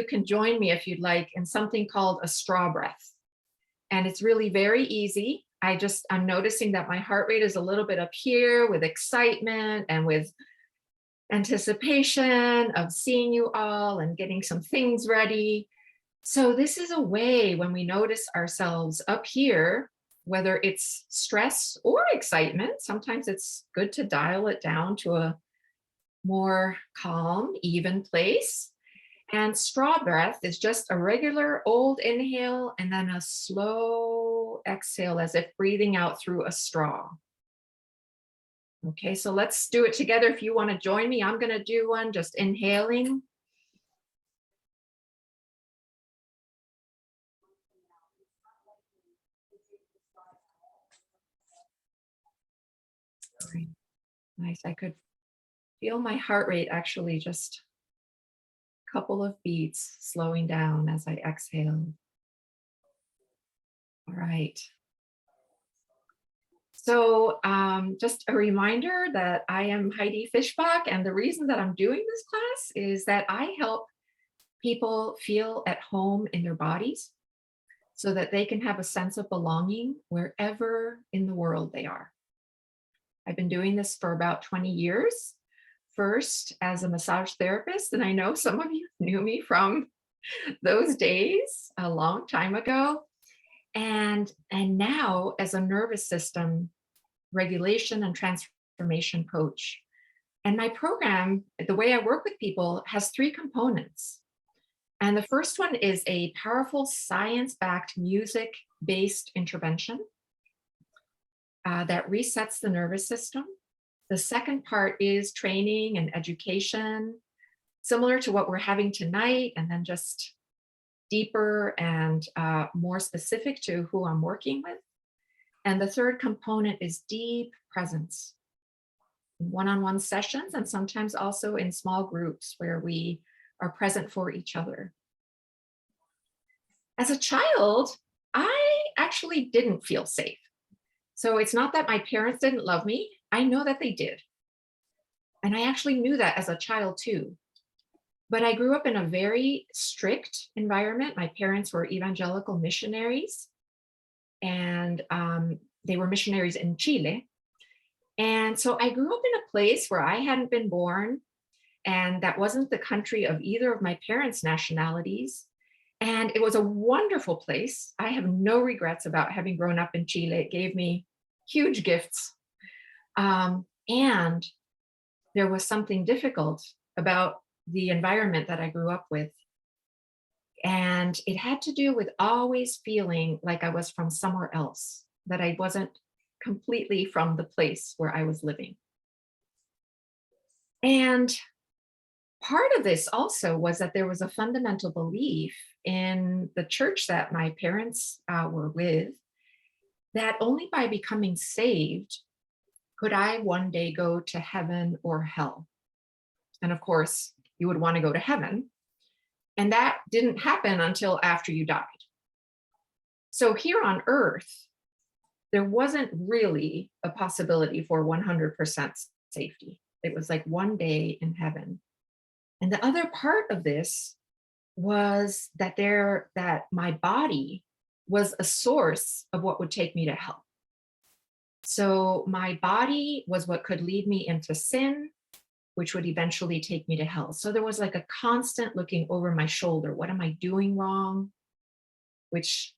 you can join me if you'd like in something called a straw breath. And it's really very easy. I'm noticing that my heart rate is a little bit up here with excitement and with anticipation of seeing you all and getting some things ready. So this is a way when we notice ourselves up here, whether it's stress or excitement, sometimes it's good to dial it down to a more calm, even place. And straw breath is just a regular old inhale and then a slow exhale as if breathing out through a straw. Okay, so let's do it together. If you want to join me, I'm going to do one, just inhaling. Nice, I could feel my heart rate actually just a couple of beats slowing down as I exhaled. All right. So just a reminder that I am Heidi Fischbach, and the reason that I'm doing this class is that I help people feel at home in their bodies so that they can have a sense of belonging wherever in the world they are. I've been doing this for about 20 years, first as a massage therapist, and I know some of you knew me from those days a long time ago. And now as a nervous system regulation and transformation coach. And my program, the way I work with people, has three components. And the first one is a powerful science-backed music-based intervention that resets the nervous system. The second part is training and education, similar to what we're having tonight, and then just deeper and more specific to who I'm working with. And the third component is deep presence, one-on-one sessions, and sometimes also in small groups where we are present for each other. As a child, I actually didn't feel safe. So it's not that my parents didn't love me. I know that they did. And I actually knew that as a child too. But I grew up in a very strict environment. My parents were evangelical missionaries, and they were missionaries in Chile. And so I grew up in a place where I hadn't been born, and that wasn't the country of either of my parents' nationalities. And it was a wonderful place. I have no regrets about having grown up in Chile. It gave me huge gifts. And there was something difficult about the environment that I grew up with. And it had to do with always feeling like I was from somewhere else, that I wasn't completely from the place where I was living. And part of this also was that there was a fundamental belief in the church that my parents were with, that only by becoming saved could I one day go to heaven or hell. And of course, you would want to go to heaven. And that didn't happen until after you died. So here on earth, there wasn't really a possibility for 100% safety. It was like one day in heaven. And the other part of this was that my body was a source of what would take me to hell. So my body was what could lead me into sin, which would eventually take me to hell. So there was like a constant looking over my shoulder. What am I doing wrong? Which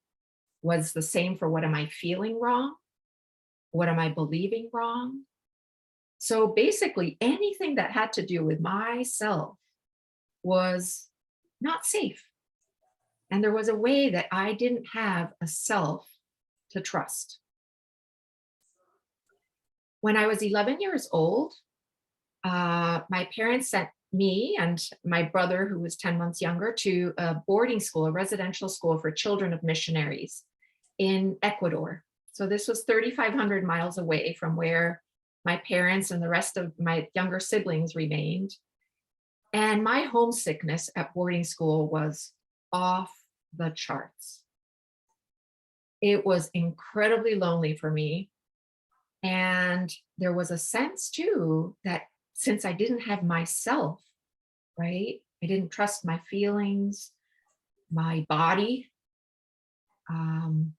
was the same for what am I feeling wrong? What am I believing wrong? So basically anything that had to do with myself was not safe. And there was a way that I didn't have a self to trust. When I was 11 years old, my parents sent me and my brother, who was 10 months younger, to a boarding school, a residential school for children of missionaries in Ecuador. So this was 3,500 miles away from where my parents and the rest of my younger siblings remained. And my homesickness at boarding school was off the charts. It was incredibly lonely for me. And there was a sense too that since I didn't have myself, right, I didn't trust my feelings, my body, um,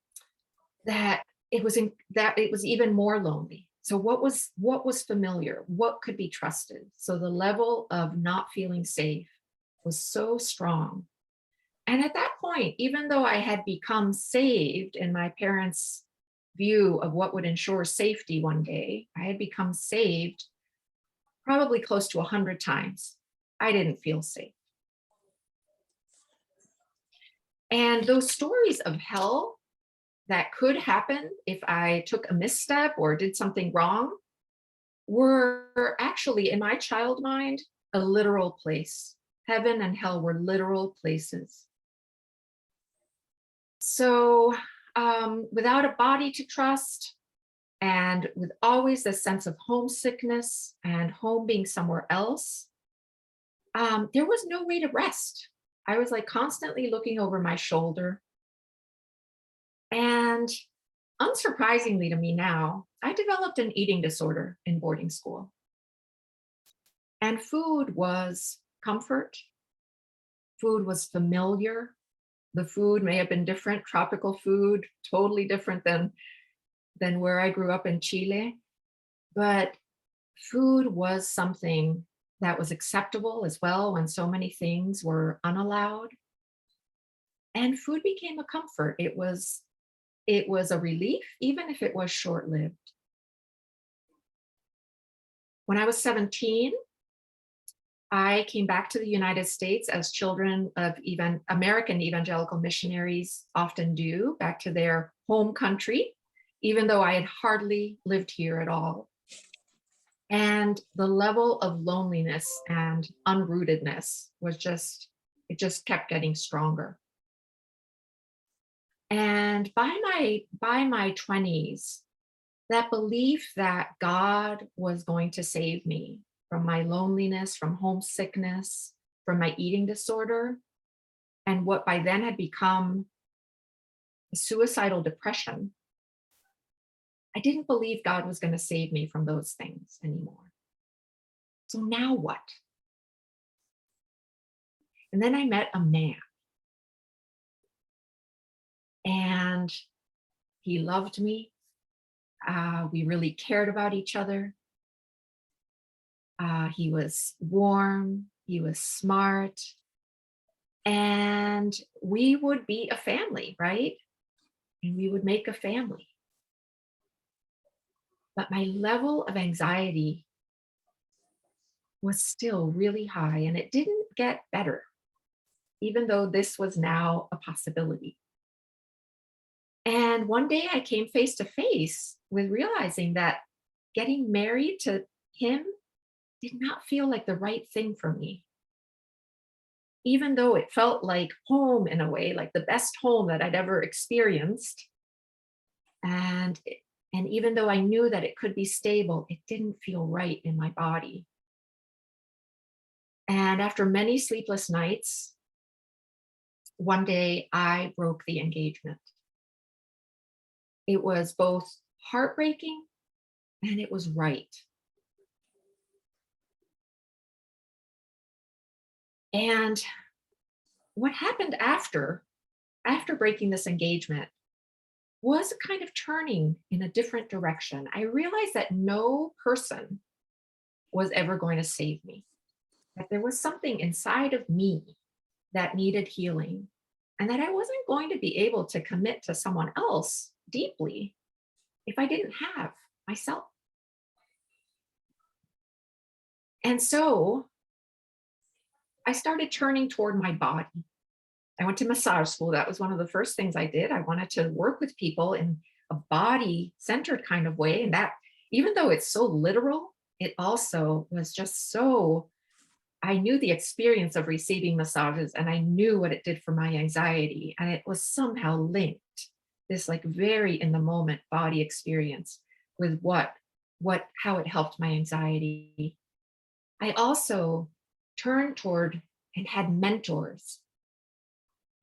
that that it was even more lonely. So what was familiar? What could be trusted? So the level of not feeling safe was so strong. And at that point, even though I had become saved in my parents' view of what would ensure safety one day, I had become saved probably close to 100 times. I didn't feel safe. And those stories of hell that could happen if I took a misstep or did something wrong were actually, in my child mind, a literal place. Heaven and hell were literal places. So, without a body to trust, and with always a sense of homesickness and home being somewhere else, there was no way to rest. I was like constantly looking over my shoulder. And unsurprisingly to me now, I developed an eating disorder in boarding school. And food was comfort, food was familiar. The food may have been different, tropical food, totally different than where I grew up in Chile. But food was something that was acceptable as well when so many things were unallowed. And food became a comfort. It was a relief, even if it was short-lived. When I was 17, I came back to the United States as children of American evangelical missionaries often do, back to their home country, even though I had hardly lived here at all. And the level of loneliness and unrootedness it just kept getting stronger. And by my 20s, that belief that God was going to save me from my loneliness, from homesickness, from my eating disorder, and what by then had become suicidal depression, I didn't believe God was going to save me from those things anymore. So now what? And then I met a man, and he loved me. We really cared about each other. He was warm, he was smart, and we would be a family, right? And we would make a family. But my level of anxiety was still really high, and it didn't get better, even though this was now a possibility. And one day I came face to face with realizing that getting married to him did not feel like the right thing for me, even though it felt like home in a way, like the best home that I'd ever experienced. And and even though I knew that it could be stable, it didn't feel right in my body. And after many sleepless nights, one day I broke the engagement. It was both heartbreaking and it was right. And what happened after breaking this engagement was a kind of turning in a different direction. I realized that no person was ever going to save me, that there was something inside of me that needed healing, and that I wasn't going to be able to commit to someone else deeply if I didn't have myself. And so I started turning toward my body. I went to massage school. That was one of the first things I did. I wanted to work with people in a body centered kind of way. And that, even though it's so literal, it also was just so, I knew the experience of receiving massages and I knew what it did for my anxiety. And it was somehow linked, this like very in the moment body experience with how it helped my anxiety. I also turned toward and had mentors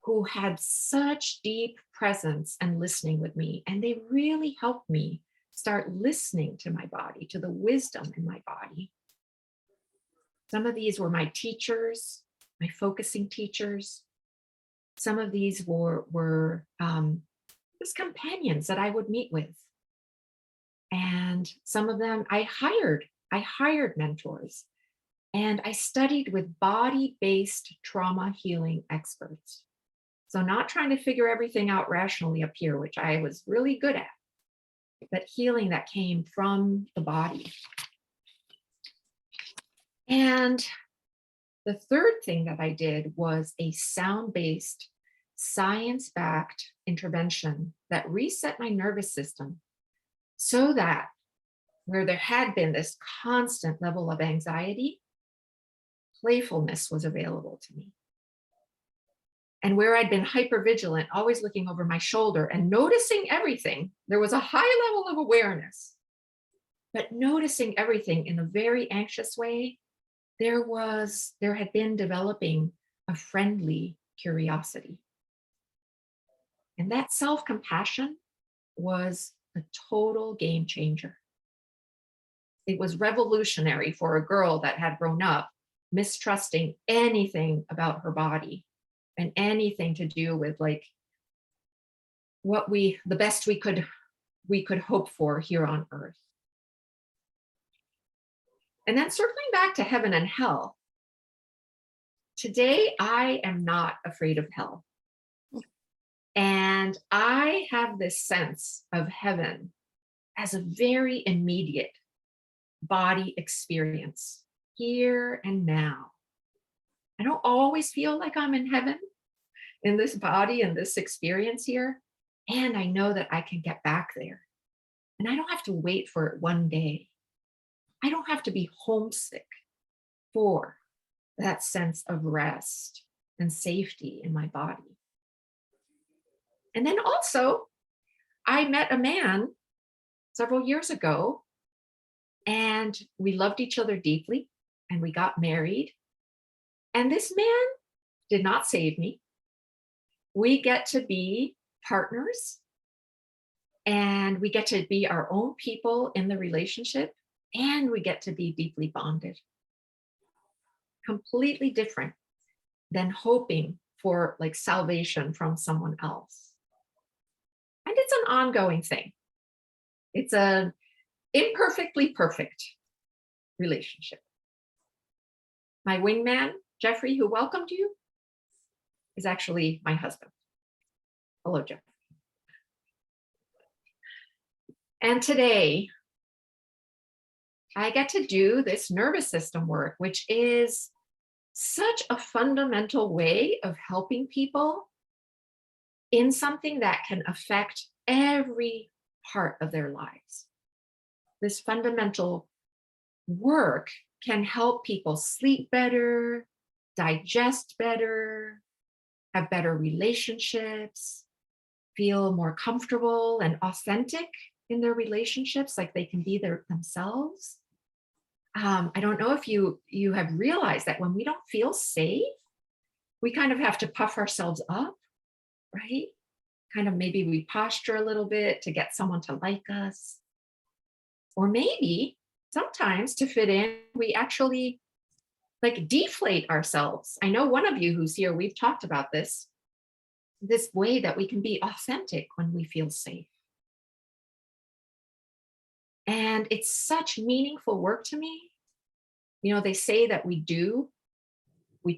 who had such deep presence and listening with me. And they really helped me start listening to my body, to the wisdom in my body. Some of these were my teachers, my focusing teachers. Some of these were just companions that I would meet with. And some of them I hired mentors, and I studied with body-based trauma healing experts. So not trying to figure everything out rationally up here, which I was really good at, but healing that came from the body. And the third thing that I did was a sound-based, science-backed intervention that reset my nervous system so that where there had been this constant level of anxiety, playfulness was available to me. And where I'd been hypervigilant, always looking over my shoulder and noticing everything, there was a high level of awareness, but noticing everything in a very anxious way, there had been developing a friendly curiosity. And that self-compassion was a total game changer. It was revolutionary for a girl that had grown up mistrusting anything about her body and anything to do with like the best we could hope for here on earth. And then circling back to heaven and hell, today I am not afraid of hell. And I have this sense of heaven as a very immediate body experience here and now. I don't always feel like I'm in heaven in this body and this experience here. And I know that I can get back there. And I don't have to wait for it one day. I don't have to be homesick for that sense of rest and safety in my body. And then also, I met a man several years ago, and we loved each other deeply, and we got married. And this man did not save me. We get to be partners, and we get to be our own people in the relationship, and we get to be deeply bonded. Completely different than hoping for like salvation from someone else. And it's an ongoing thing. It's an imperfectly perfect relationship. My wingman, Jeffrey, who welcomed you, is actually my husband. Hello, Jeff. And today, I get to do this nervous system work, which is such a fundamental way of helping people in something that can affect every part of their lives. This fundamental work can help people sleep better, digest better, have better relationships, feel more comfortable and authentic in their relationships, like they can be themselves. I don't know if you have realized that when we don't feel safe, we kind of have to puff ourselves up, right? Kind of maybe we posture a little bit to get someone to like us. Or maybe sometimes to fit in, we actually like deflate ourselves. I know one of you who's here, we've talked about this way that we can be authentic when we feel safe. And it's such meaningful work to me. You know, they say that we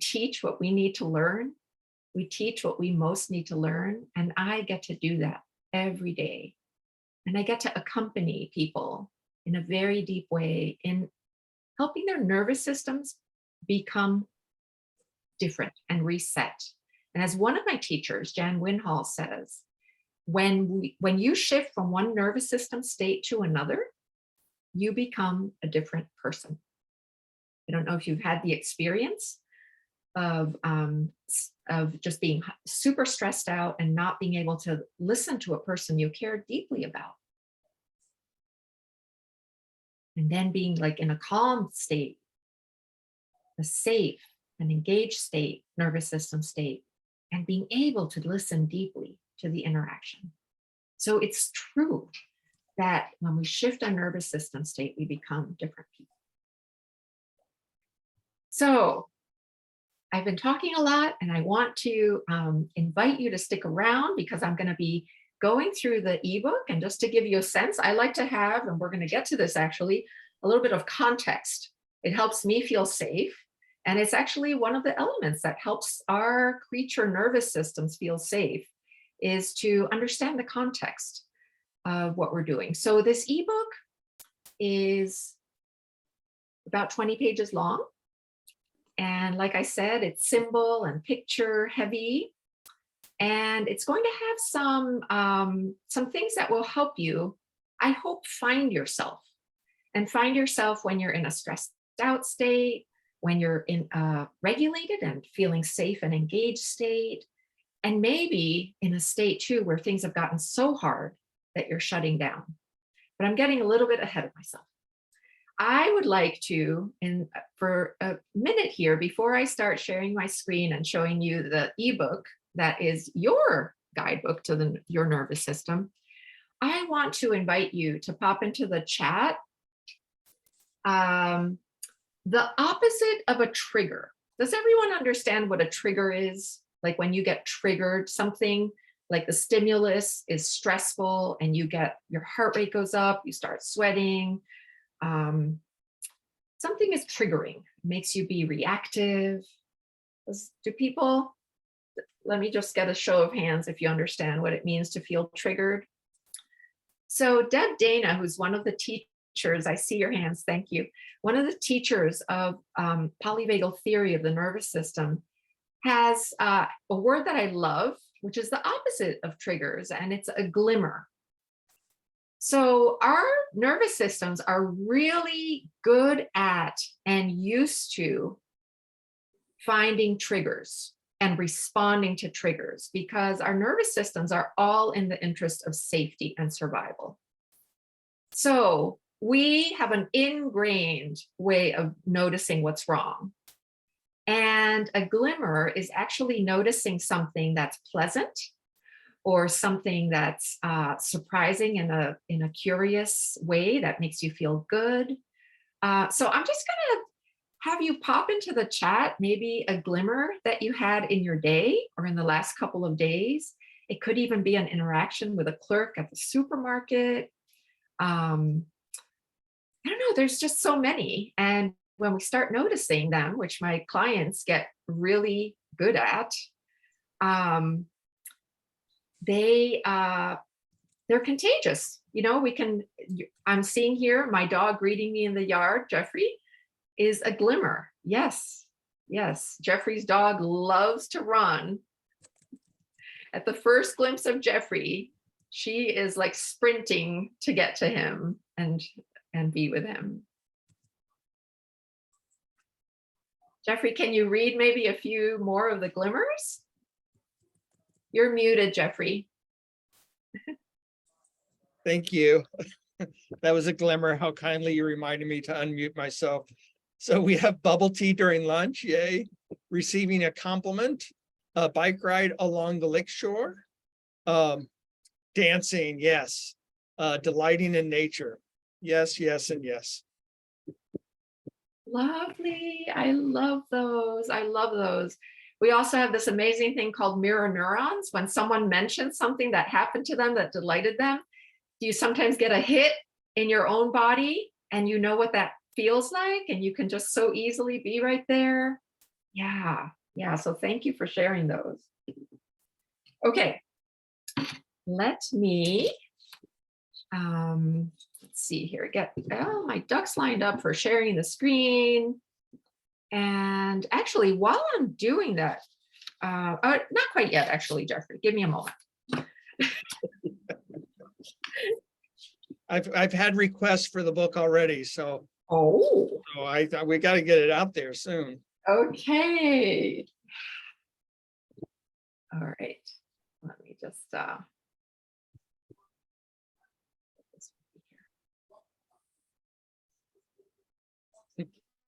teach what we need to learn. We teach what we most need to learn. And I get to do that every day. And I get to accompany people in a very deep way in helping their nervous systems become different and reset. And as one of my teachers, Jan Winhall, says, when you shift from one nervous system state to another, you become a different person. I don't know if you've had the experience of just being super stressed out and not being able to listen to a person you care deeply about. And then being like in a calm state, a safe and engaged state, nervous system state, and being able to listen deeply to the interaction. So it's true that when we shift our nervous system state, we become different people. So I've been talking a lot, and I want to invite you to stick around because I'm going to be going through the ebook. And just to give you a sense, I like to have, and we're going to get to this actually, a little bit of context. It helps me feel safe. And it's actually one of the elements that helps our creature nervous systems feel safe is to understand the context of what we're doing. So this ebook is about 20 pages long. And like I said, it's symbol and picture heavy. And it's going to have some things that will help you, I hope, find yourself. And find yourself when you're in a stressed out state, when you're in a regulated and feeling safe and engaged state, and maybe in a state too where things have gotten so hard that you're shutting down. But I'm getting a little bit ahead of myself. I would like to, for a minute here, before I start sharing my screen and showing you the ebook that is your guidebook to your nervous system, I want to invite you to pop into the chat the opposite of a trigger. Does everyone understand what a trigger is? Like when you get triggered, something like the stimulus is stressful and your heart rate goes up, you start sweating. Something is triggering, makes you be reactive. Let me just get a show of hands if you understand what it means to feel triggered. So Deb Dana, who's one of the teachers, I see your hands, thank you. One of the teachers of polyvagal theory of the nervous system has a word that I love, which is the opposite of triggers, and it's a glimmer. So our nervous systems are really good at and used to finding triggers and responding to triggers because our nervous systems are all in the interest of safety and survival. So we have an ingrained way of noticing what's wrong. And a glimmer is actually noticing something that's pleasant or something that's surprising in a curious way that makes you feel good. So I'm just gonna have you pop into the chat maybe a glimmer that you had in your day or in the last couple of days. It could even be an interaction with a clerk at the supermarket. I don't know, there's just so many. And when we start noticing them, which my clients get really good at, they're contagious. You know, I'm seeing here my dog greeting me in the yard, Jeffrey, is a glimmer. Yes, Jeffrey's dog loves to run. At the first glimpse of Jeffrey, she is like sprinting to get to him and be with him. Jeffrey, can you read maybe a few more of the glimmers? You're muted, Jeffrey. Thank you. That was a glimmer. How kindly you reminded me to unmute myself. So we have bubble tea during lunch, yay. Receiving a compliment, a bike ride along the lakeshore, dancing, yes. Delighting in nature, yes, and yes. Lovely. I love those. I love those. We also have this amazing thing called mirror neurons. When someone mentions something that happened to them that delighted them, do you sometimes get a hit in your own body and you know what that feels like and you can just so easily be right there? Yeah. So thank you for sharing those. Okay. Let me let's see here, get my ducks lined up for sharing the screen. And actually, while I'm doing that, not quite yet, actually, Jeffrey, give me a moment. I've had requests for the book already, so I thought we got to get it out there soon. Okay. All right. Let me just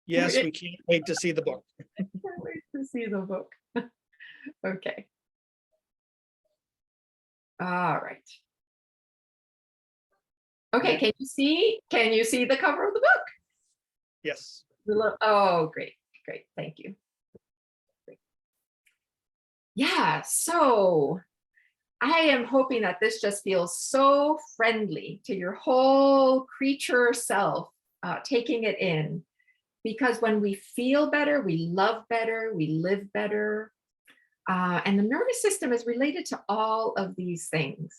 Yes, we can't wait to see the book. Can't wait to see the book. Okay. All right. Okay, can you see the cover of the book? Yes. Oh, great, thank you. Yeah, so I am hoping that this just feels so friendly to your whole creature self, taking it in. Because when we feel better, we love better, we live better. And the nervous system is related to all of these things.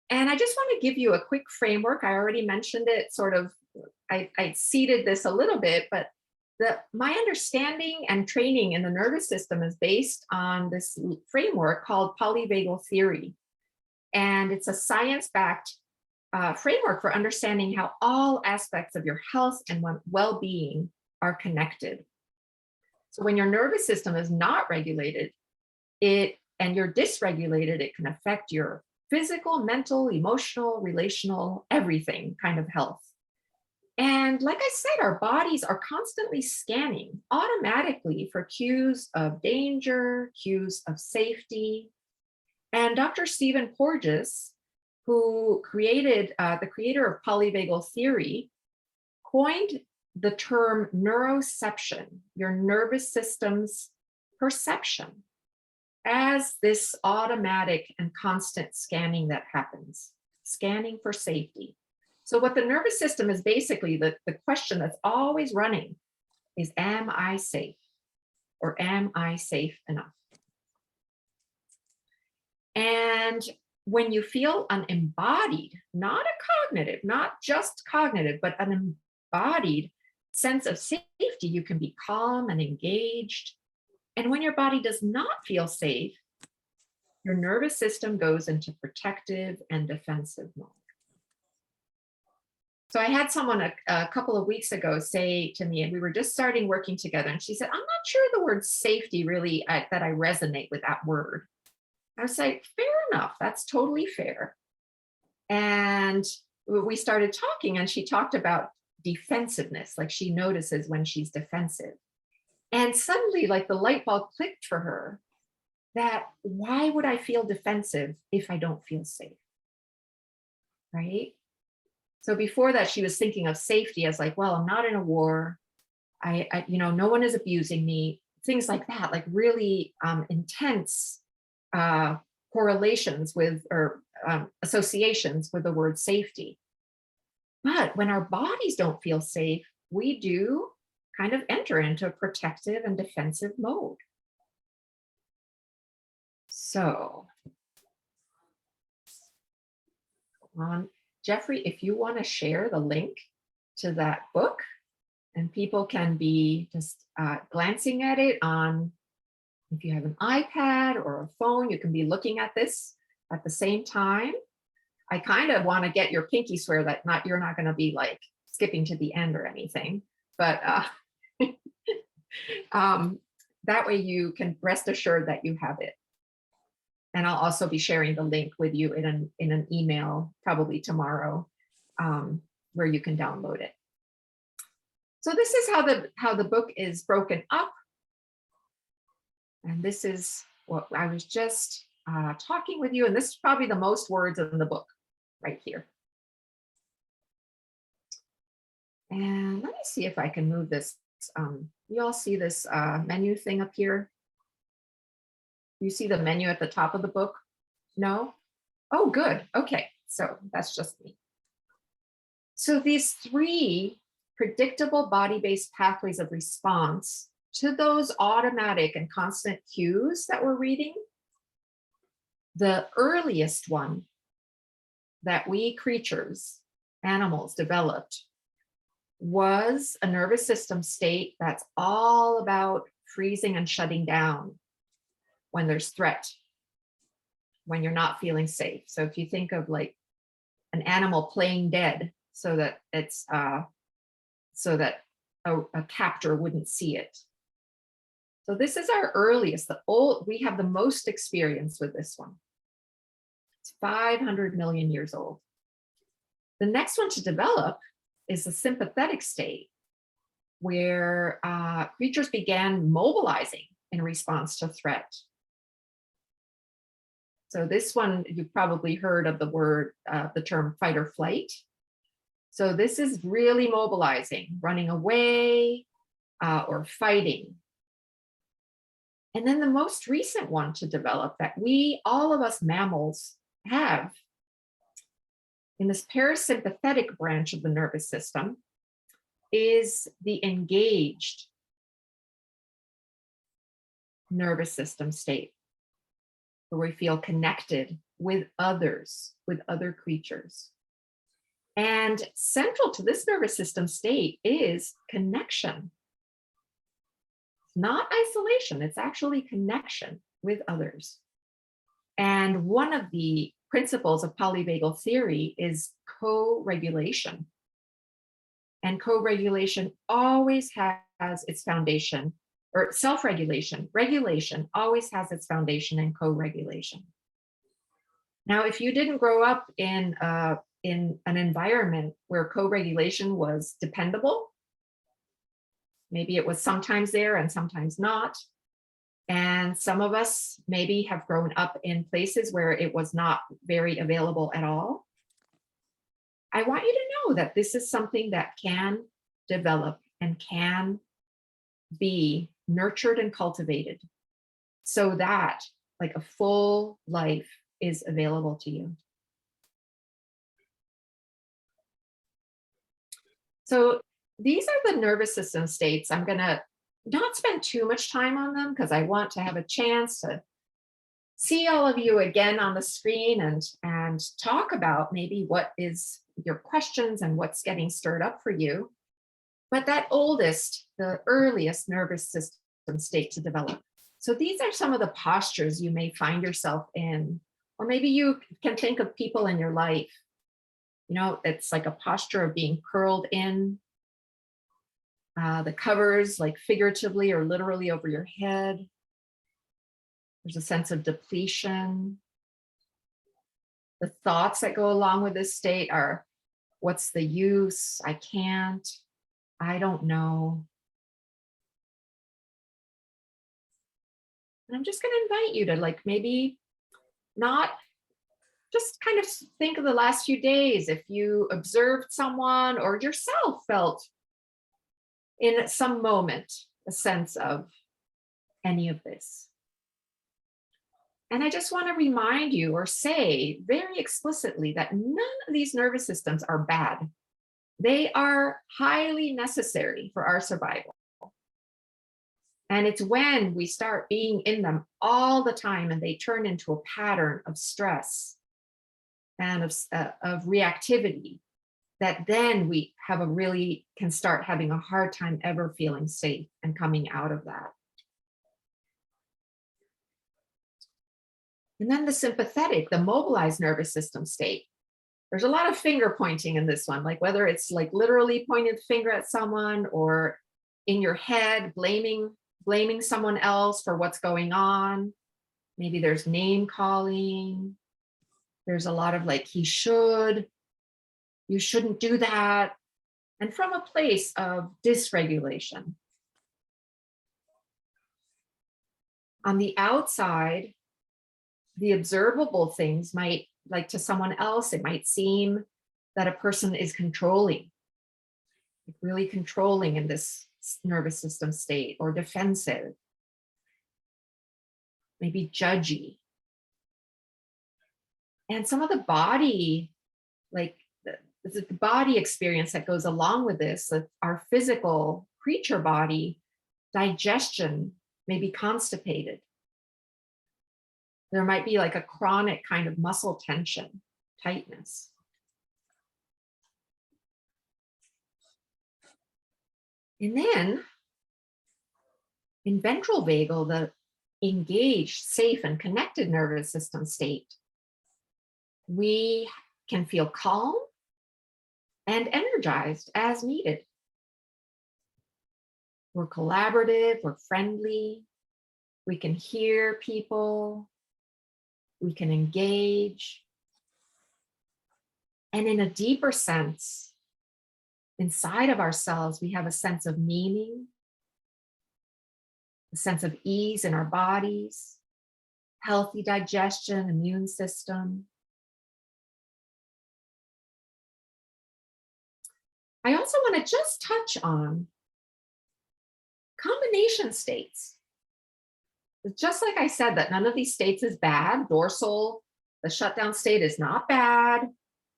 And I just want to give you a quick framework. I already mentioned it, sort of, I seeded this a little bit, but my understanding and training in the nervous system is based on this framework called polyvagal theory. And it's a science-backed framework for understanding how all aspects of your health and well-being are connected. So when your nervous system is not regulated, and you're dysregulated, it can affect your physical, mental, emotional, relational, everything kind of health. And like I said, our bodies are constantly scanning automatically for cues of danger, cues of safety. And Dr. Stephen Porges, who created the creator of polyvagal theory, coined the term neuroception, your nervous system's perception, as this automatic and constant scanning that happens, scanning for safety. So what the nervous system is basically, the question that's always running is, am I safe? Or am I safe enough? And when you feel an embodied, not a cognitive, not just cognitive, but an embodied sense of safety, you can be calm and engaged. And when your body does not feel safe, your nervous system goes into protective and defensive mode. So I had someone a couple of weeks ago say to me, and we were just starting working together, and she said, I'm not sure the word safety really, that I resonate with that word. I was like, fair enough, that's totally fair. And we started talking, and she talked about defensiveness, like she notices when she's defensive. And suddenly, like the light bulb clicked for her, that why would I feel defensive if I don't feel safe? Right? So before that, she was thinking of safety as like, well, I'm not in a war. No one is abusing me, things like that, like really intense correlations with, or associations with the word safety. But when our bodies don't feel safe, we do kind of enter into a protective and defensive mode. So, Jeffrey, if you want to share the link to that book, and people can be just glancing at it on, if you have an iPad or a phone, you can be looking at this at the same time. I kind of want to get your pinky swear that you're not going to be like skipping to the end or anything, but that way you can rest assured that you have it. And I'll also be sharing the link with you in an email probably tomorrow, where you can download it. So this is how the book is broken up. And this is what I was just talking with you. And this is probably the most words in the book right here. And let me see if I can move this. You all see this menu thing up here? You see the menu at the top of the book? No? Oh, good. Okay. So that's just me. So these 3 predictable body-based pathways of response to those automatic and constant cues that we're reading, the earliest one that we creatures, animals, developed was a nervous system state that's all about freezing and shutting down when there's threat, when you're not feeling safe. So if you think of like an animal playing dead so that it's so that a captor wouldn't see it. So this is our earliest, we have the most experience with this one. It's 500 million years old. The next one to develop is the sympathetic state, where creatures began mobilizing in response to threat. So this one, you've probably heard of the term fight or flight. So this is really mobilizing, running away or fighting. And then the most recent one to develop that all of us mammals have in this parasympathetic branch of the nervous system is the engaged nervous system state, where we feel connected with others, with other creatures. And central to this nervous system state is connection. Not isolation, it's actually connection with others. And one of the principles of polyvagal theory is co-regulation. And co-regulation always has its foundation, or self-regulation, regulation always has its foundation in co-regulation. Now, if you didn't grow up in an environment where co-regulation was dependable, maybe it was sometimes there and sometimes not, and some of us maybe have grown up in places where it was not very available at all, I want you to know that this is something that can develop and can be nurtured and cultivated so that like a full life is available to you. So these are the nervous system states. I'm going to not spend too much time on them because I want to have a chance to see all of you again on the screen and talk about maybe what is your questions and what's getting stirred up for you. But that oldest, the earliest nervous system state to develop. So these are some of the postures you may find yourself in, or maybe you can think of people in your life. You know, it's like a posture of being curled in. The covers, like figuratively or literally over your head. There's a sense of depletion. The thoughts that go along with this state are, what's the use? I can't. I don't know. And I'm just going to invite you to like maybe not just kind of think of the last few days. If you observed someone or yourself felt in some moment a sense of any of this. And I just want to remind you or say very explicitly that none of these nervous systems are bad. They are highly necessary for our survival. And it's when we start being in them all the time and they turn into a pattern of stress and of reactivity that then we can start having a hard time ever feeling safe and coming out of that. And then the sympathetic, the mobilized nervous system state. There's a lot of finger pointing in this one, like whether it's like literally pointing the finger at someone or in your head, blaming someone else for what's going on. Maybe there's name calling. There's a lot of like, you shouldn't do that. And from a place of dysregulation. On the outside, the observable things might, like to someone else, it might seem that a person is controlling, like really controlling in this nervous system state, or defensive, maybe judgy. And some of the body, like the body experience that goes along with this, our physical creature body, digestion may be constipated. There might be like a chronic kind of muscle tension, tightness. And then in ventral vagal, the engaged, safe, and connected nervous system state, we can feel calm and energized as needed. We're collaborative, we're friendly, we can hear people, we can engage. And in a deeper sense, inside of ourselves, we have a sense of meaning, a sense of ease in our bodies, healthy digestion, immune system. I also want to just touch on combination states. Just like I said, that none of these states is bad. Dorsal, the shutdown state is not bad.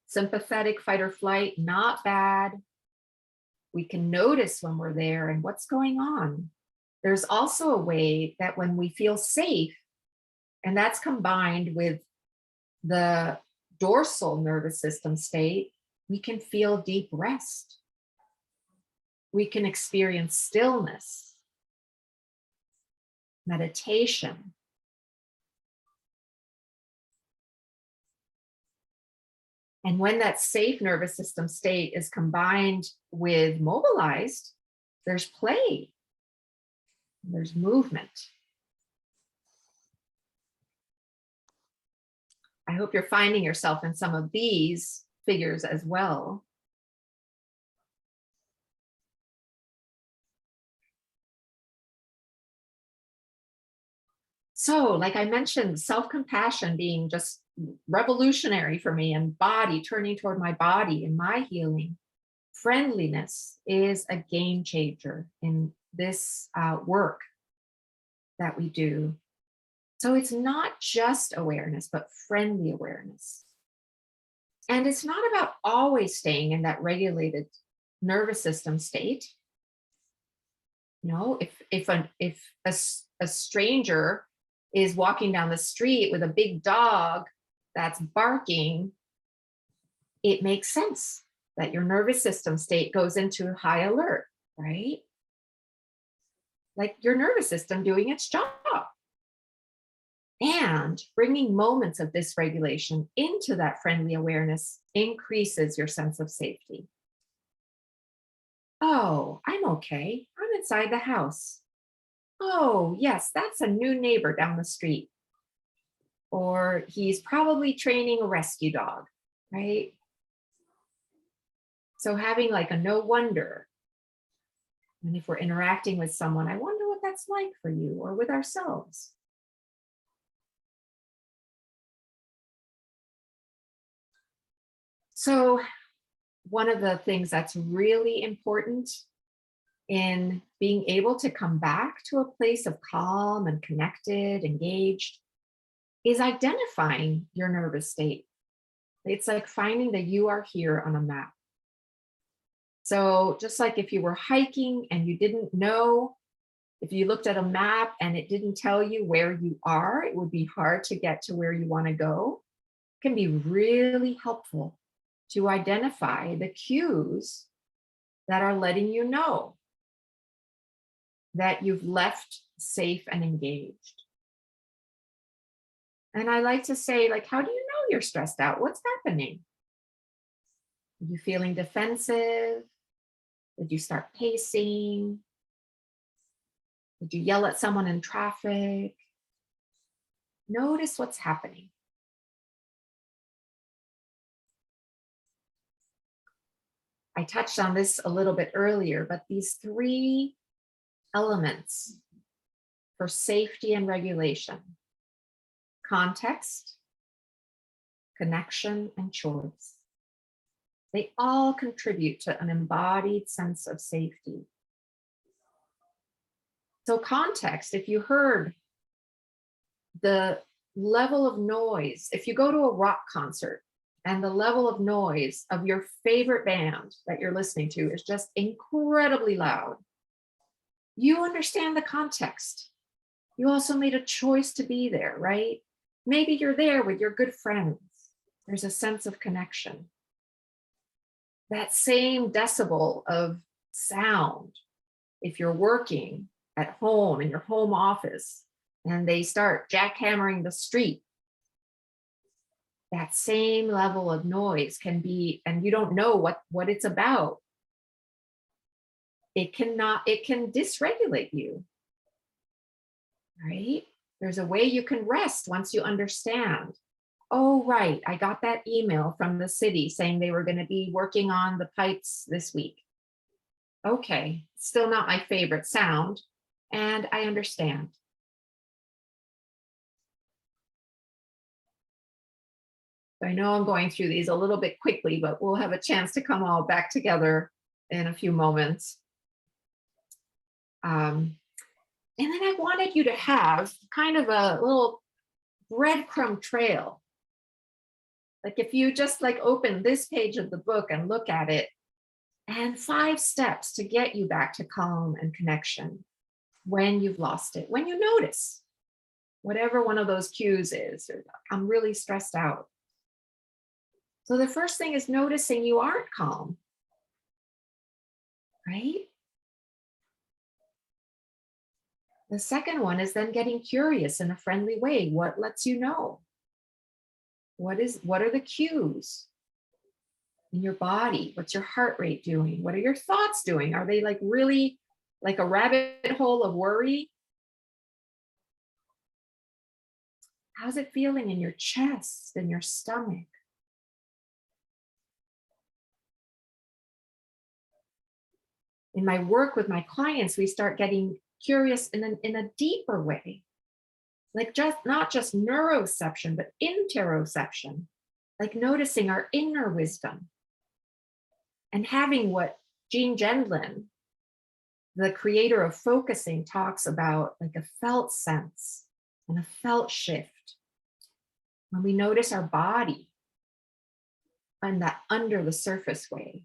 Sympathetic fight or flight, not bad. We can notice when we're there and what's going on. There's also a way that when we feel safe, and that's combined with the dorsal nervous system state, we can feel deep rest. We can experience stillness, meditation. And when that safe nervous system state is combined with mobilized, there's play, there's movement. I hope you're finding yourself in some of these figures as well. So, like I mentioned, self-compassion being just revolutionary for me, and body, turning toward my body and my healing. Friendliness is a game changer in this work that we do. So it's not just awareness, but friendly awareness. And it's not about always staying in that regulated nervous system state. You know, if a stranger is walking down the street with a big dog that's barking, it makes sense that your nervous system state goes into high alert, right? Like your nervous system doing its job. And bringing moments of dysregulation into that friendly awareness increases your sense of safety. Oh, I'm okay. I'm inside the house. Oh, yes, that's a new neighbor down the street. Or he's probably training a rescue dog, right? So having like a no wonder. And if we're interacting with someone, I wonder what that's like for you or with ourselves. So one of the things that's really important in being able to come back to a place of calm and connected, engaged, is identifying your nervous state. It's like finding the you are here on a map. So just like if you were hiking and you didn't know, if you looked at a map and it didn't tell you where you are, it would be hard to get to where you want to go. It can be really helpful to identify the cues that are letting you know that you've left safe and engaged. And I like to say, like, how do you know you're stressed out? What's happening? Are you feeling defensive? Did you start pacing? Did you yell at someone in traffic? Notice what's happening. I touched on this a little bit earlier, but these three elements for safety and regulation: context, connection, and choice. They all contribute to an embodied sense of safety. So context, if you heard the level of noise, if you go to a rock concert and the level of noise of your favorite band that you're listening to is just incredibly loud, you understand the context. You also made a choice to be there, right? Maybe you're there with your good friends. There's a sense of connection. That same decibel of sound, if you're working at home in your home office and they start jackhammering the street, that same level of noise can be, and you don't know what it's about. It can dysregulate you, right? There's a way you can rest once you understand. Oh, right, I got that email from the city saying they were going to be working on the pipes this week. Okay, still not my favorite sound, and I understand. I know I'm going through these a little bit quickly, but we'll have a chance to come all back together in a few moments. And then I wanted you to have kind of a little breadcrumb trail. Like if you just like open this page of the book and look at it, and 5 steps to get you back to calm and connection when you've lost it, when you notice whatever one of those cues is, or I'm really stressed out. So the first thing is noticing you aren't calm, right? The second one is then getting curious in a friendly way. What lets you know? What are the cues in your body? What's your heart rate doing? What are your thoughts doing? Are they like really like a rabbit hole of worry? How's it feeling in your chest and your stomach? In my work with my clients, we start getting curious in a deeper way, like just not just neuroception, but interoception, like noticing our inner wisdom and having what Jean Gendlin, the creator of focusing, talks about, like a felt sense and a felt shift. When we notice our body in that under the surface way.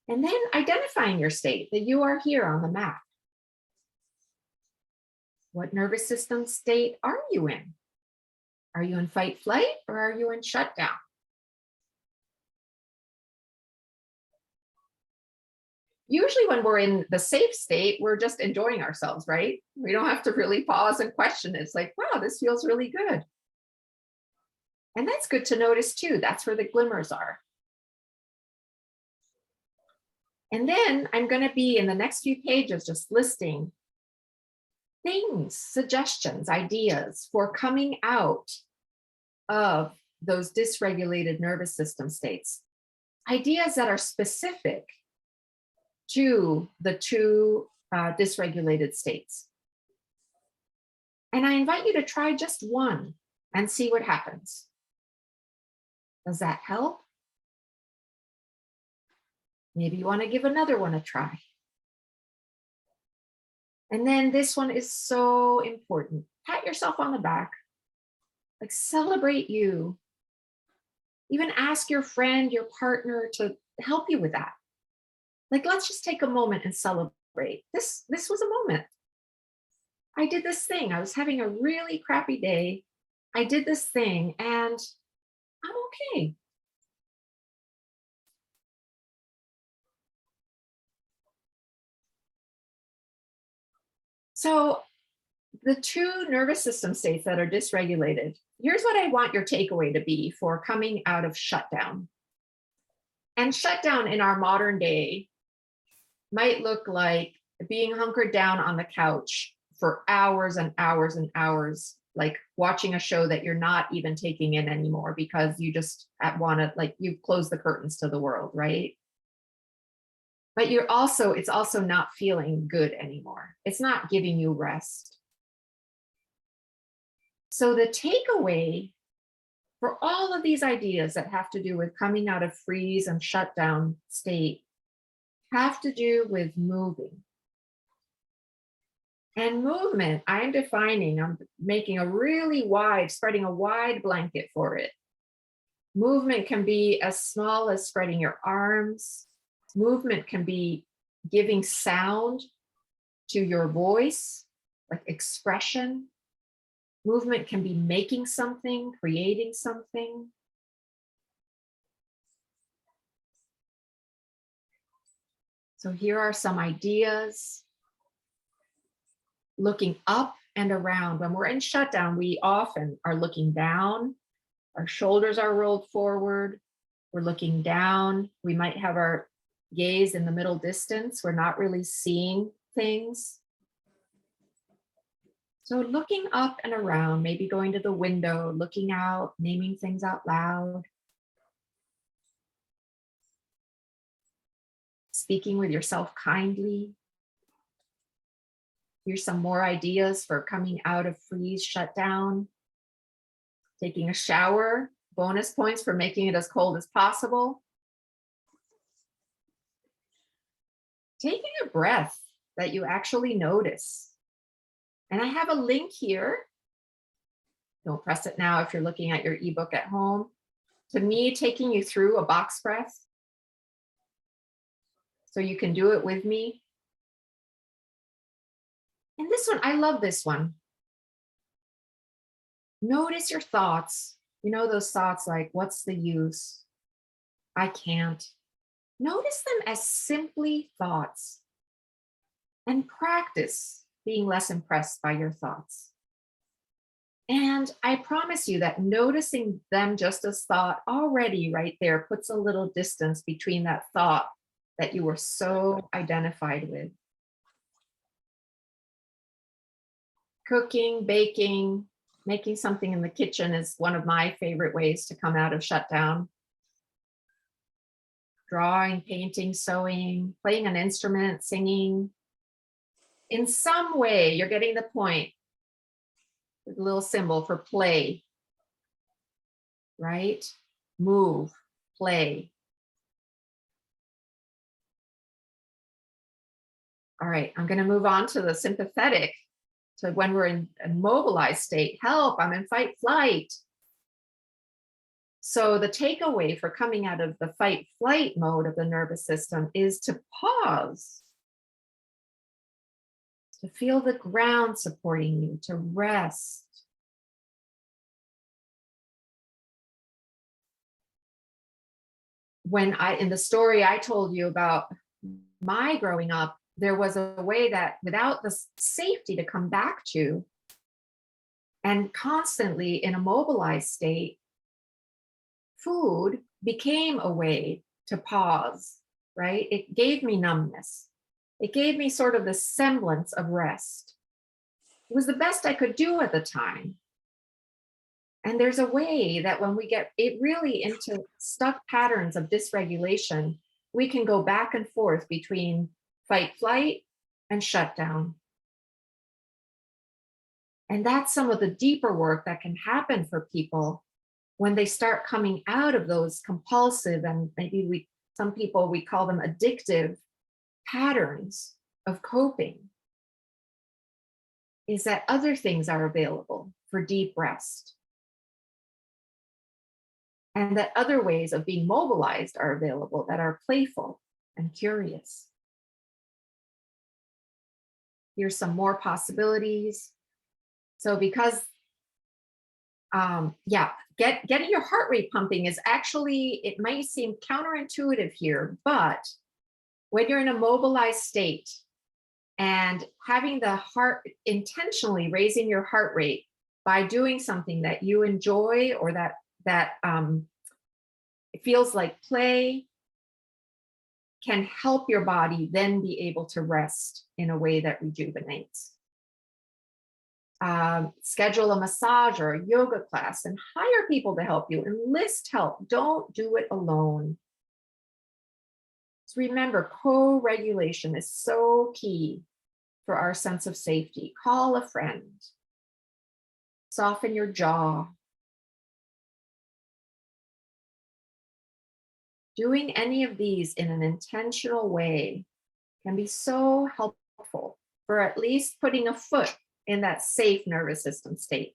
And then identifying your state, that you are here on the map. What nervous system state are you in? Are you in fight, flight, or are you in shutdown? Usually when we're in the safe state, we're just enjoying ourselves, right? We don't have to really pause and question it. It's like, wow, this feels really good. And that's good to notice too. That's where the glimmers are. And then I'm going to be in the next few pages just listing things, suggestions, ideas for coming out of those dysregulated nervous system states. Ideas that are specific to the 2 dysregulated states. And I invite you to try just one and see what happens. Does that help? Maybe you want to give another one a try. And then this one is so important. Pat yourself on the back. Like celebrate you. Even ask your friend, your partner to help you with that. Like, let's just take a moment and celebrate. This was a moment. I did this thing. I was having a really crappy day. I did this thing and I'm okay. So the 2 nervous system states that are dysregulated, here's what I want your takeaway to be for coming out of shutdown. And shutdown in our modern day might look like being hunkered down on the couch for hours and hours and hours, like watching a show that you're not even taking in anymore because you just want to, like, you've closed the curtains to the world, right? But it's also not feeling good anymore. It's not giving you rest. So the takeaway for all of these ideas that have to do with coming out of freeze and shutdown state have to do with moving. And movement, I'm making a really wide, spreading a wide blanket for it. Movement can be as small as spreading your arms. Movement can be giving sound to your voice, like expression. Movement can be making something, creating something. So here are some ideas. Looking up and around. When we're in shutdown, we often are looking down. Our shoulders are rolled forward. We're looking down. We might have our gaze in the middle distance. We're not really seeing things. So looking up and around, maybe going to the window, looking out, naming things out loud. Speaking with yourself kindly. Here's some more ideas for coming out of freeze, shutdown. Taking a shower, bonus points for making it as cold as possible. Taking a breath, that you actually notice. And I have a link here. Don't press it now if you're looking at your ebook at home. To me, taking you through a box breath so you can do it with me. And this one, I love this one. Notice your thoughts. You know, those thoughts like, what's the use? I can't. Notice them as simply thoughts and practice being less impressed by your thoughts. And I promise you that noticing them just as thought already right there puts a little distance between that thought that you were so identified with. Cooking, baking, making something in the kitchen is one of my favorite ways to come out of shutdown. Drawing, painting, sewing, playing an instrument, singing. In some way, you're getting the point. The little symbol for play, right? Move, play. All right, I'm going to move on to the sympathetic, to when we're in a mobilized state. Help, I'm in fight flight. So the takeaway for coming out of the fight flight mode of the nervous system is to pause, to feel the ground supporting you, to rest. In the story I told you about my growing up, there was a way that without the safety to come back to, and constantly in a mobilized state, food became a way to pause, right? It gave me numbness. It gave me sort of the semblance of rest. It was the best I could do at the time. And there's a way that when we get it really into stuck patterns of dysregulation, we can go back and forth between fight, flight, and shutdown. And that's some of the deeper work that can happen for people when they start coming out of those compulsive, and maybe some people, we call them addictive patterns of coping, is that other things are available for deep rest. And that other ways of being mobilized are available that are playful and curious. Here's some more possibilities. So because, getting your heart rate pumping is actually, it might seem counterintuitive here, but when you're in a mobilized state and having the heart, intentionally raising your heart rate by doing something that you enjoy or that it feels like play, can help your body then be able to rest in a way that rejuvenates. Schedule a massage or a yoga class and hire people to help you. Enlist help. Don't do it alone. So remember, co-regulation is so key for our sense of safety. Call a friend. Soften your jaw. Doing any of these in an intentional way can be so helpful for at least putting a foot in that safe nervous system state.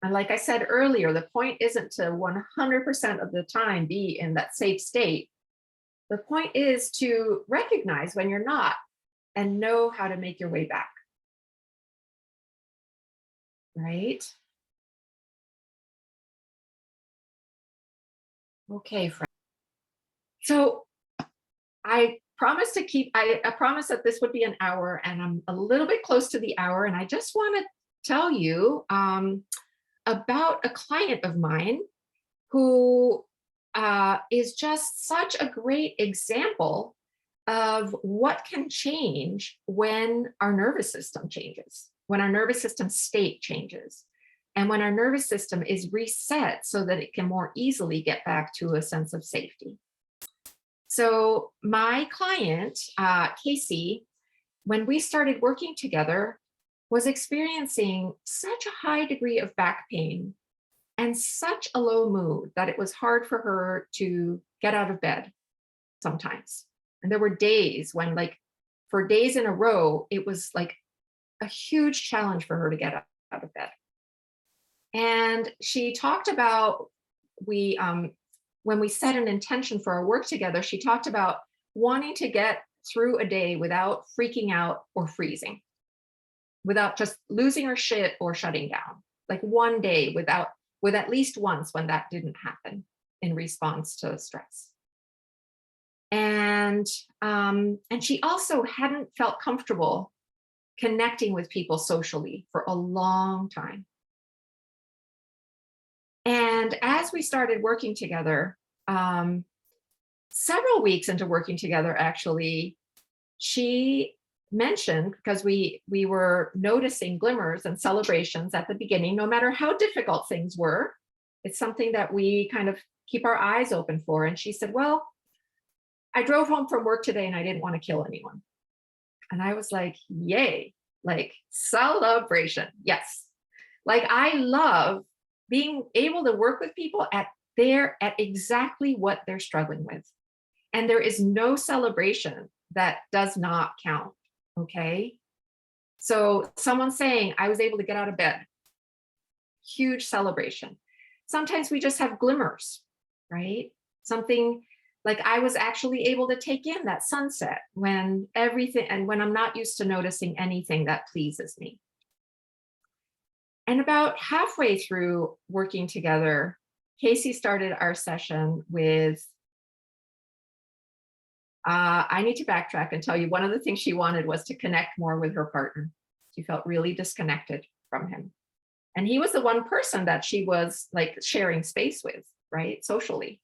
And like I said earlier, the point isn't to 100% of the time be in that safe state. The point is to recognize when you're not and know how to make your way back. Right? Okay, friends. So I promised that this would be an hour, and I'm a little bit close to the hour. And I just want to tell you about a client of mine who is just such a great example of what can change when our nervous system changes, when our nervous system state changes, and when our nervous system is reset so that it can more easily get back to a sense of safety. So my client, Casey, when we started working together, was experiencing such a high degree of back pain and such a low mood that it was hard for her to get out of bed sometimes. And there were days when, like, for days in a row, it was like a huge challenge for her to get out of bed. And she talked about, we when we set an intention for our work together, she talked about wanting to get through a day without freaking out or freezing, without just losing her shit or shutting down. Like one day without, with at least once when that didn't happen in response to stress. And she also hadn't felt comfortable connecting with people socially for a long time. And as we started working together, several weeks into working together, actually, she mentioned, because we were noticing glimmers and celebrations at the beginning, no matter how difficult things were. It's something that we kind of keep our eyes open for. And she said, well, I drove home from work today and I didn't want to kill anyone. And I was like, yay, like celebration. Yes. Like I love being able to work with people at exactly what they're struggling with. And there is no celebration that does not count. Okay. So someone saying, I was able to get out of bed, huge celebration. Sometimes we just have glimmers, right? Something like I was actually able to take in that sunset when everything, and when I'm not used to noticing anything that pleases me. And about halfway through working together, Casey started our session with, I need to backtrack and tell you, one of the things she wanted was to connect more with her partner. She felt really disconnected from him. And he was the one person that she was like sharing space with, right? Socially.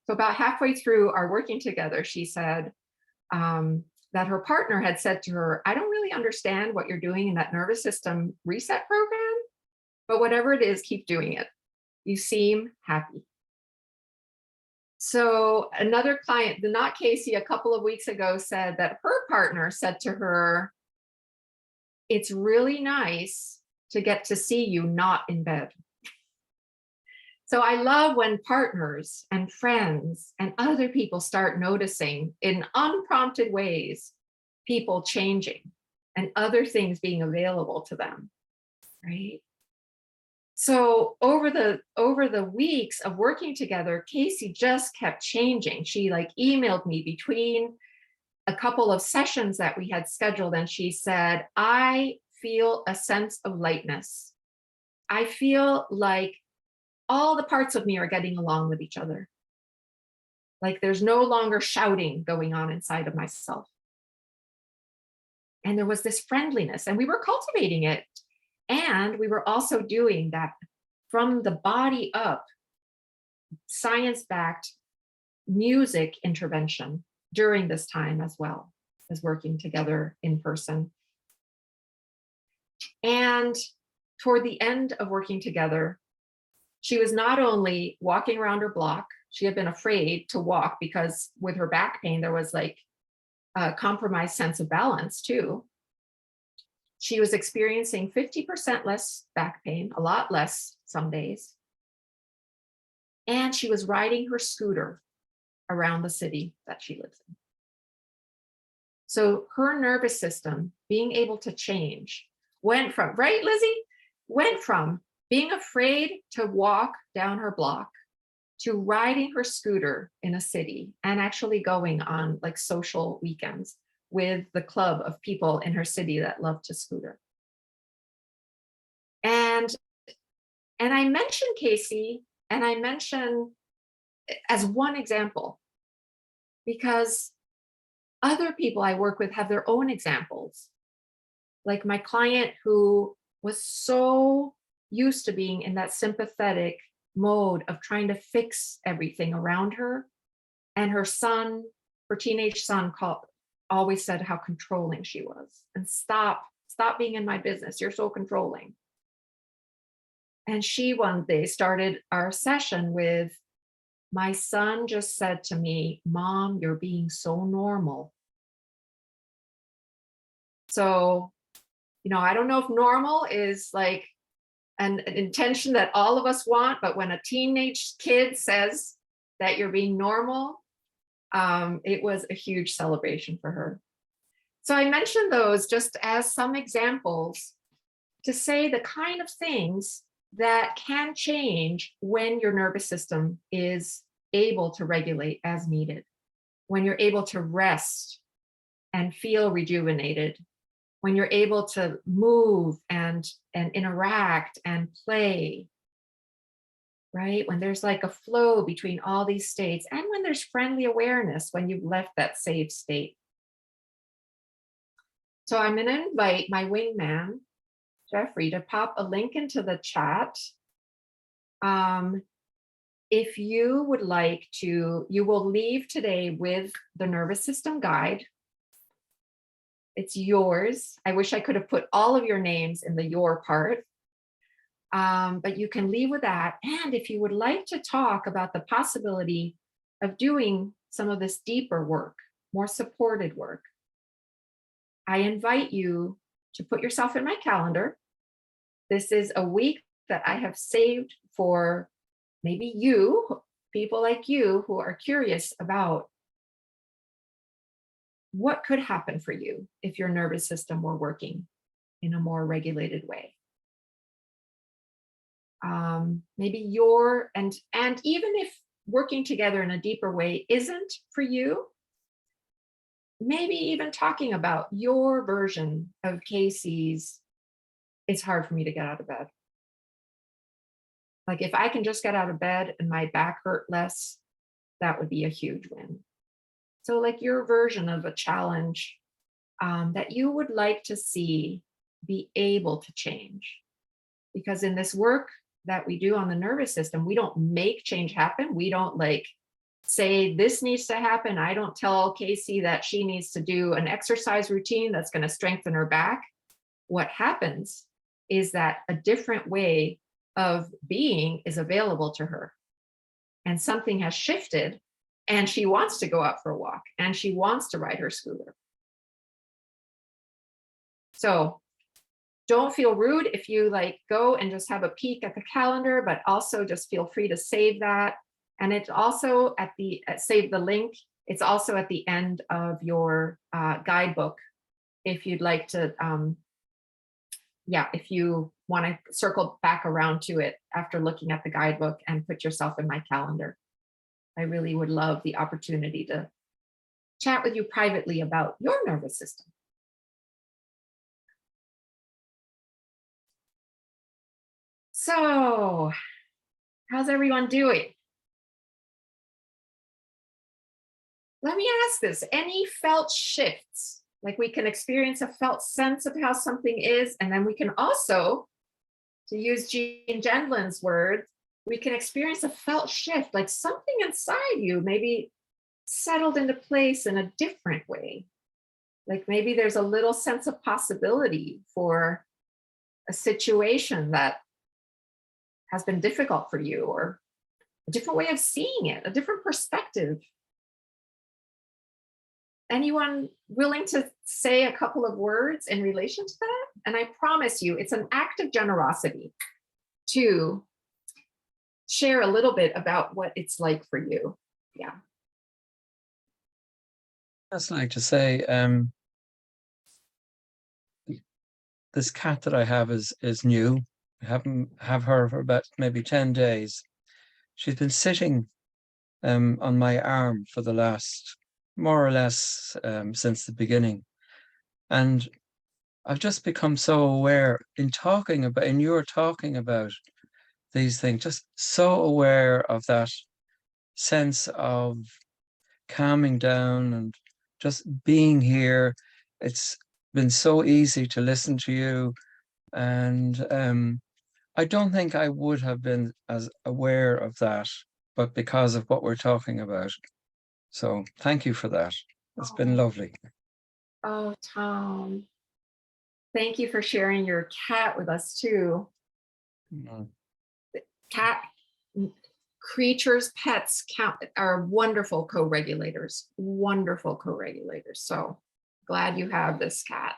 So about halfway through our working together, she said that her partner had said to her, I don't really understand what you're doing in that nervous system reset program, but whatever it is, keep doing it. You seem happy. So another client, the not Casey, a couple of weeks ago said that her partner said to her, it's really nice to get to see you not in bed. So I love when partners and friends and other people start noticing in unprompted ways, people changing and other things being available to them, right? So over the weeks of working together, Casey just kept changing. She like emailed me between a couple of sessions that we had scheduled, and she said, I feel a sense of lightness. I feel like all the parts of me are getting along with each other. Like there's no longer shouting going on inside of myself. And there was this friendliness, and we were cultivating it. And we were also doing that from the body up, science-backed music intervention during this time, as well as working together in person. And toward the end of working together, she was not only walking around her block, she had been afraid to walk because with her back pain, there was like a compromised sense of balance too. She was experiencing 50% less back pain, a lot less some days. And she was riding her scooter around the city that she lives in. So her nervous system being able to change went from, right, Lizzie? Went from being afraid to walk down her block to riding her scooter in a city and actually going on like social weekends with the club of people in her city that love to scooter. And I mentioned Casey, and I mentioned as one example, because other people I work with have their own examples. Like my client who was so used to being in that sympathetic mode of trying to fix everything around her. And her son, her teenage son, always said how controlling she was. And stop being in my business. You're so controlling. And she one day started our session with, my son just said to me, Mom, you're being so normal. So, I don't know if normal is like an intention that all of us want, but when a teenage kid says that you're being normal, It was a huge celebration for her. So I mentioned those just as some examples to say the kind of things that can change when your nervous system is able to regulate as needed, when you're able to rest and feel rejuvenated, when you're able to move and interact and play, right? When there's like a flow between all these states, and when there's friendly awareness when you've left that safe state. So I'm going to invite my wingman, Jeffrey, to pop a link into the chat. If you would like to, you will leave today with the nervous system guide. It's yours. I wish I could have put all of your names in the your part. But you can leave with that. And if you would like to talk about the possibility of doing some of this deeper work, more supported work, I invite you to put yourself in my calendar. This is a week that I have saved for maybe you, people like you who are curious about what could happen for you if your nervous system were working in a more regulated way. Maybe and even if working together in a deeper way isn't for you, maybe even talking about your version of Casey's, it's hard for me to get out of bed. Like if I can just get out of bed and my back hurt less, that would be a huge win. So like your version of a challenge that you would like to see be able to change. Because in this work that we do on the nervous system, we don't make change happen. We don't like say this needs to happen. I don't tell Casey that she needs to do an exercise routine that's going to strengthen her back. What happens is that a different way of being is available to her. And something has shifted and she wants to go out for a walk and she wants to ride her scooter. So don't feel rude if you like go and just have a peek at the calendar, but also just feel free to save that. And it's also at the save the link. It's also at the end of your guidebook. If you'd like to, if you want to circle back around to it after looking at the guidebook and put yourself in my calendar. I really would love the opportunity to chat with you privately about your nervous system. So, how's everyone doing? Let me ask this, any felt shifts? Like we can experience a felt sense of how something is, and then we can also, to use Jean Gendlin's words, we can experience a felt shift, like something inside you maybe settled into place in a different way. Like maybe there's a little sense of possibility for a situation that has been difficult for you, or a different way of seeing it, a different perspective. Anyone willing to say a couple of words in relation to that? And I promise you, it's an act of generosity to share a little bit about what it's like for you. Yeah. I'd like to say, this cat that I have is new. I haven't have her for about maybe 10 days. She's been sitting on my arm for the last, more or less, since the beginning. And I've just become so aware in you're talking about these things, just so aware of that sense of calming down and just being here. It's been so easy to listen to you. And I don't think I would have been as aware of that, but because of what we're talking about. So thank you for that. It's been lovely. Oh, Tom. Thank you for sharing your cat with us too. Mm. Cat creatures, pets are wonderful co-regulators, wonderful co-regulators. So glad you have this cat.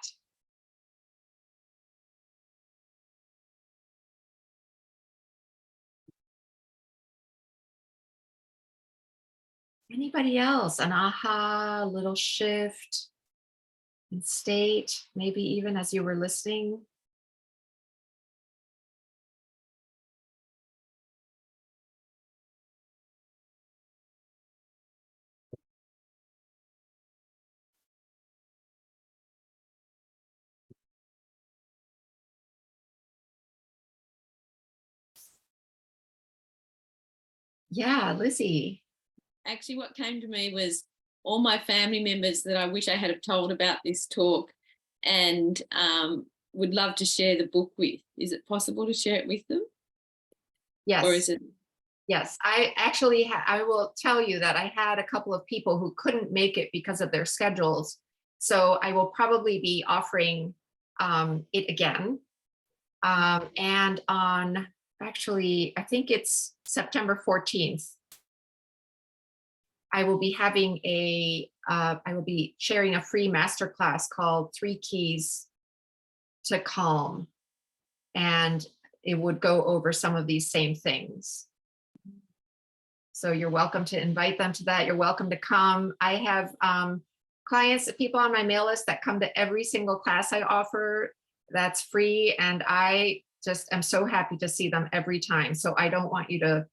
Anybody else? An aha, little shift in state, maybe even as you were listening? Yeah, Lizzie. Actually, what came to me was all my family members that I wish I had have told about this talk, and would love to share the book with. Is it possible to share it with them? Yes. Or is it? Yes, I actually, I will tell you that I had a couple of people who couldn't make it because of their schedules. So I will probably be offering it again. And on, actually, I think it's September 14th. I will be having I will be sharing a free masterclass called 3 Keys to Calm. And it would go over some of these same things. So you're welcome to invite them to that. You're welcome to come. I have clients, people on my mail list that come to every single class I offer that's free. And I just am so happy to see them every time. So I don't want you to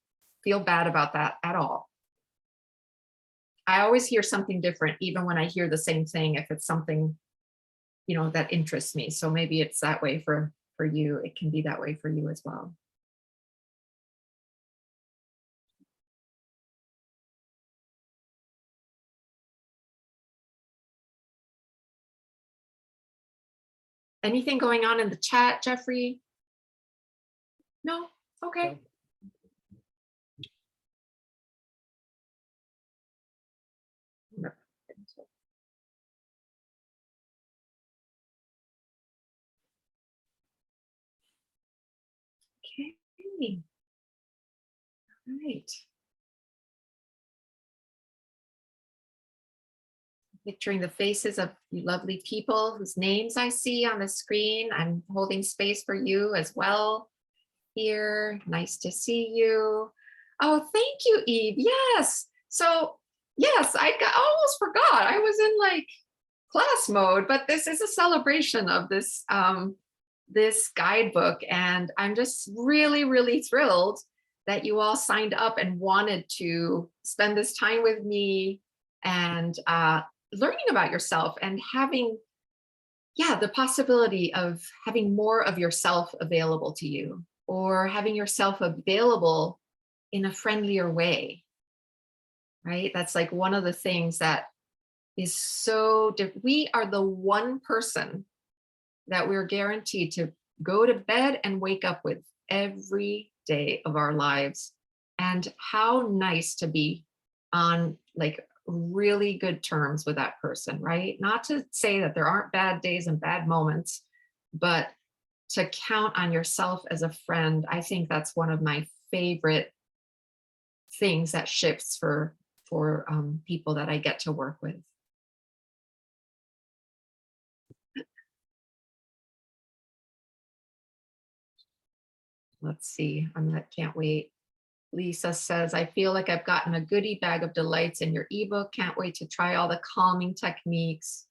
feel bad about that at all. I always hear something different, even when I hear the same thing, if it's something, you know, that interests me. So maybe it's that way for you. It can be that way for you as well. Anything going on in the chat, Jeffrey? No? Okay. Okay. All right. Picturing the faces of you lovely people whose names I see on the screen. I'm holding space for you as well here. Nice to see you. Oh, thank you, Eve. Yes. So yes, almost forgot. I was in like class mode, but this is a celebration of this this guidebook, and I'm just really, really thrilled that you all signed up and wanted to spend this time with me and learning about yourself and having, yeah, the possibility of having more of yourself available to you, or having yourself available in a friendlier way, right? That's like one of the things that is so different. We are the one person that we're guaranteed to go to bed and wake up with every day of our lives. And how nice to be on like really good terms with that person, right? Not to say that there aren't bad days and bad moments, but to count on yourself as a friend. I think that's one of my favorite things that shifts for people that I get to work with. Let's see, can't wait. Lisa says, I feel like I've gotten a goodie bag of delights in your ebook. Can't wait to try all the calming techniques.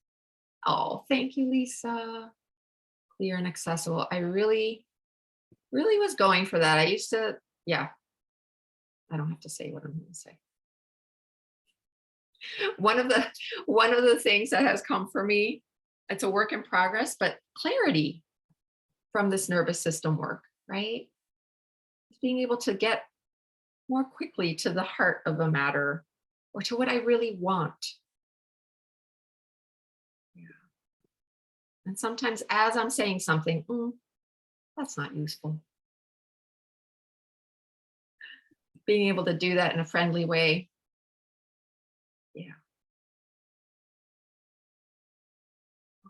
Oh, thank you, Lisa. Clear and accessible. I really, really was going for that. I used to, yeah. I don't have to say what I'm going to say. One of the things that has come for me, it's a work in progress, but clarity from this nervous system work, right? Being able to get more quickly to the heart of a matter, or to what I really want. Yeah. And sometimes as I'm saying something, that's not useful. Being able to do that in a friendly way. Yeah.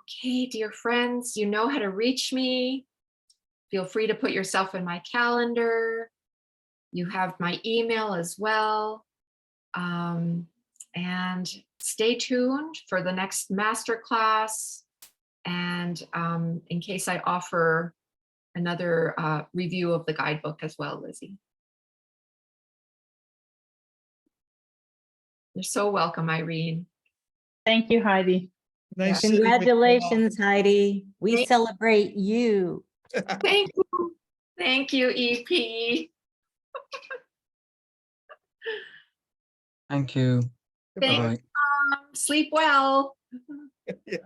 Okay, dear friends, you know how to reach me. Feel free to put yourself in my calendar. You have my email as well. And stay tuned for the next masterclass. And in case I offer another review of the guidebook as well, Lizzie. You're so welcome, Irene. Thank you, Heidi. Nice sitting with you all. Congratulations, Heidi. We Thank- celebrate you. Thank you. Thank you, EP. Thank you. Thank Bye. Sleep well. Yeah.